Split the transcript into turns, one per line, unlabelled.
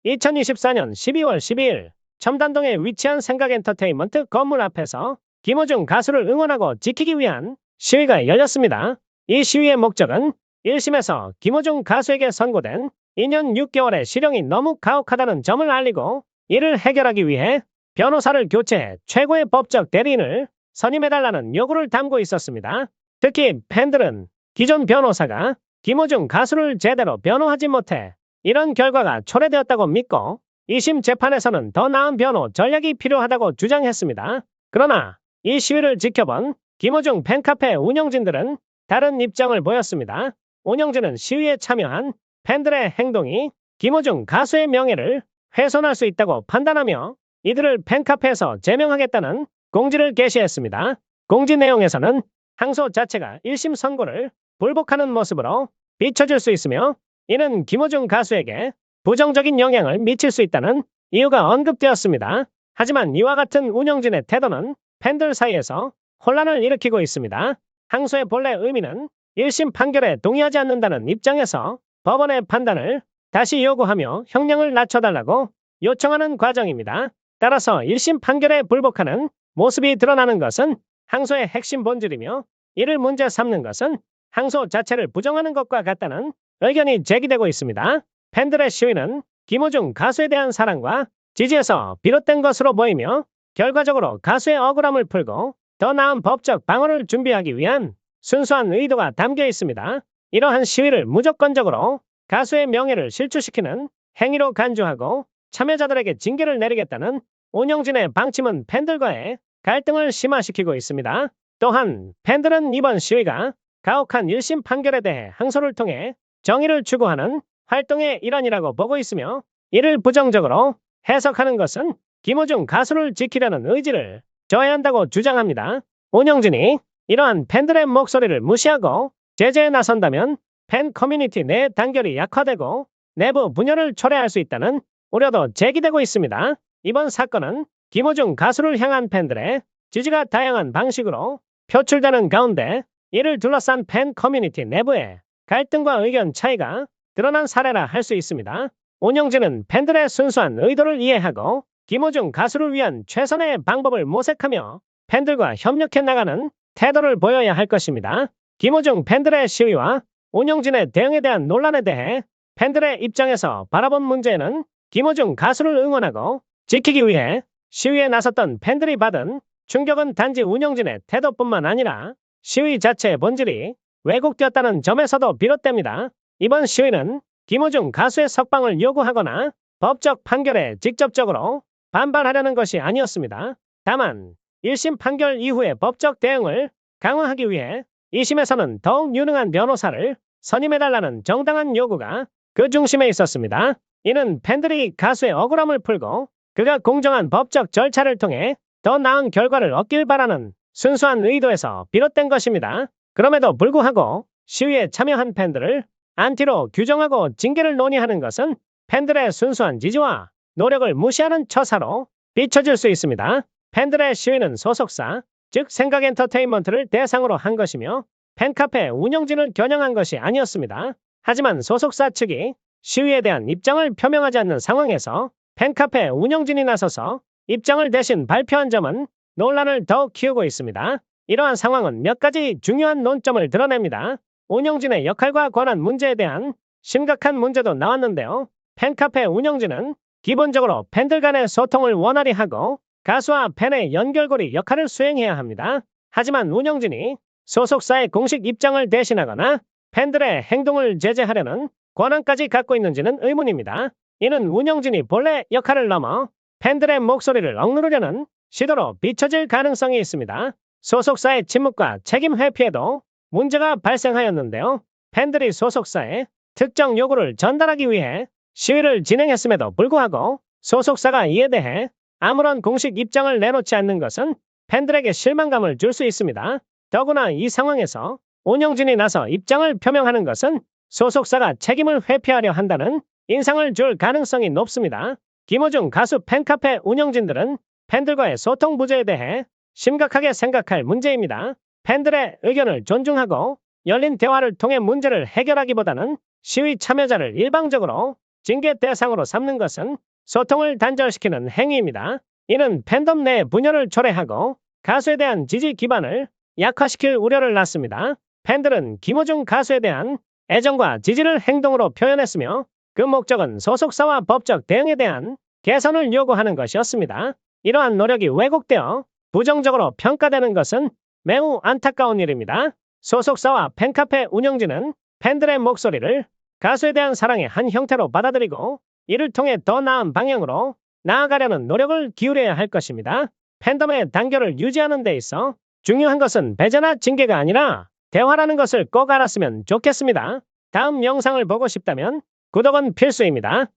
2024년 12월 12일 첨단동에 위치한 생각엔터테인먼트 건물 앞에서 김호중 가수를 응원하고 지키기 위한 시위가 열렸습니다. 이 시위의 목적은 1심에서 김호중 가수에게 선고된 2년 6개월의 실형이 너무 가혹하다는 점을 알리고 이를 해결하기 위해 변호사를 교체해 최고의 법적 대리인을 선임해달라는 요구를 담고 있었습니다. 특히 팬들은 기존 변호사가 김호중 가수를 제대로 변호하지 못해 이런 결과가 초래되었다고 믿고 2심 재판에서는 더 나은 변호 전략이 필요하다고 주장했습니다. 그러나 이 시위를 지켜본 김호중 팬카페 운영진들은 다른 입장을 보였습니다. 운영진은 시위에 참여한 팬들의 행동이 김호중 가수의 명예를 훼손할 수 있다고 판단하며 이들을 팬카페에서 제명하겠다는 공지를 게시했습니다. 공지 내용에서는 항소 자체가 1심 선고를 불복하는 모습으로 비춰질 수 있으며 이는 김호중 가수에게 부정적인 영향을 미칠 수 있다는 이유가 언급되었습니다. 하지만 이와 같은 운영진의 태도는 팬들 사이에서 혼란을 일으키고 있습니다. 항소의 본래 의미는 1심 판결에 동의하지 않는다는 입장에서 법원의 판단을 다시 요구하며 형량을 낮춰달라고 요청하는 과정입니다. 따라서 1심 판결에 불복하는 모습이 드러나는 것은 항소의 핵심 본질이며 이를 문제 삼는 것은 항소 자체를 부정하는 것과 같다는 의견이 제기되고 있습니다. 팬들의 시위는 김호중 가수에 대한 사랑과 지지에서 비롯된 것으로 보이며 결과적으로 가수의 억울함을 풀고 더 나은 법적 방어를 준비하기 위한 순수한 의도가 담겨 있습니다. 이러한 시위를 무조건적으로 가수의 명예를 실추시키는 행위로 간주하고 참여자들에게 징계를 내리겠다는 운영진의 방침은 팬들과의 갈등을 심화시키고 있습니다. 또한 팬들은 이번 시위가 가혹한 1심 판결에 대해 항소를 통해 정의를 추구하는 활동의 일환이라고 보고 있으며 이를 부정적으로 해석하는 것은 김호중 가수를 지키려는 의지를 저해한다고 주장합니다. 운영진이 이러한 팬들의 목소리를 무시하고 제재에 나선다면 팬 커뮤니티 내 단결이 약화되고 내부 분열을 초래할 수 있다는 우려도 제기되고 있습니다. 이번 사건은 김호중 가수를 향한 팬들의 지지가 다양한 방식으로 표출되는 가운데 이를 둘러싼 팬 커뮤니티 내부의 갈등과 의견 차이가 드러난 사례라 할 수 있습니다. 운영진은 팬들의 순수한 의도를 이해하고 김호중 가수를 위한 최선의 방법을 모색하며 팬들과 협력해 나가는 태도를 보여야 할 것입니다. 김호중 팬들의 시위와 운영진의 대응에 대한 논란에 대해 팬들의 입장에서 바라본 문제는 김호중 가수를 응원하고 지키기 위해 시위에 나섰던 팬들이 받은 충격은 단지 운영진의 태도뿐만 아니라 시위 자체의 본질이 왜곡되었다는 점에서도 비롯됩니다. 이번 시위는 김호중 가수의 석방을 요구하거나 법적 판결에 직접적으로 반발하려는 것이 아니었습니다. 다만 1심 판결 이후의 법적 대응을 강화하기 위해 2심에서는 더욱 유능한 변호사를 선임해달라는 정당한 요구가 그 중심에 있었습니다. 이는 팬들이 가수의 억울함을 풀고 그가 공정한 법적 절차를 통해 더 나은 결과를 얻길 바라는 순수한 의도에서 비롯된 것입니다. 그럼에도 불구하고 시위에 참여한 팬들을 안티로 규정하고 징계를 논의하는 것은 팬들의 순수한 지지와 노력을 무시하는 처사로 비춰질 수 있습니다. 팬들의 시위는 소속사, 즉 생각엔터테인먼트를 대상으로 한 것이며 팬카페 운영진을 겨냥한 것이 아니었습니다. 하지만 소속사 측이 시위에 대한 입장을 표명하지 않는 상황에서 팬카페 운영진이 나서서 입장을 대신 발표한 점은 논란을 더욱 키우고 있습니다. 이러한 상황은 몇 가지 중요한 논점을 드러냅니다. 운영진의 역할과 권한 문제에 대한 심각한 문제도 나왔는데요. 팬카페 운영진은 기본적으로 팬들 간의 소통을 원활히 하고 가수와 팬의 연결고리 역할을 수행해야 합니다. 하지만 운영진이 소속사의 공식 입장을 대신하거나 팬들의 행동을 제재하려는 권한까지 갖고 있는지는 의문입니다. 이는 운영진이 본래 역할을 넘어 팬들의 목소리를 억누르려는 시도로 비춰질 가능성이 있습니다. 소속사의 침묵과 책임 회피에도 문제가 발생하였는데요. 팬들이 소속사에 특정 요구를 전달하기 위해 시위를 진행했음에도 불구하고 소속사가 이에 대해 아무런 공식 입장을 내놓지 않는 것은 팬들에게 실망감을 줄 수 있습니다. 더구나 이 상황에서 운영진이 나서 입장을 표명하는 것은 소속사가 책임을 회피하려 한다는 인상을 줄 가능성이 높습니다. 김호중 가수 팬카페 운영진들은 팬들과의 소통 부재에 대해 심각하게 생각할 문제입니다. 팬들의 의견을 존중하고 열린 대화를 통해 문제를 해결하기보다는 시위 참여자를 일방적으로 징계 대상으로 삼는 것은 소통을 단절시키는 행위입니다. 이는 팬덤 내 분열을 초래하고 가수에 대한 지지 기반을 약화시킬 우려를 낳습니다. 팬들은 김어중 가수에 대한 애정과 지지를 행동으로 표현했으며 그 목적은 소속사와 법적 대응에 대한 개선을 요구하는 것이었습니다. 이러한 노력이 왜곡되어 부정적으로 평가되는 것은 매우 안타까운 일입니다. 소속사와 팬카페 운영진은 팬들의 목소리를 가수에 대한 사랑의 한 형태로 받아들이고 이를 통해 더 나은 방향으로 나아가려는 노력을 기울여야 할 것입니다. 팬덤의 단결을 유지하는 데 있어 중요한 것은 배제나 징계가 아니라 대화라는 것을 꼭 알았으면 좋겠습니다. 다음 영상을 보고 싶다면 구독은 필수입니다.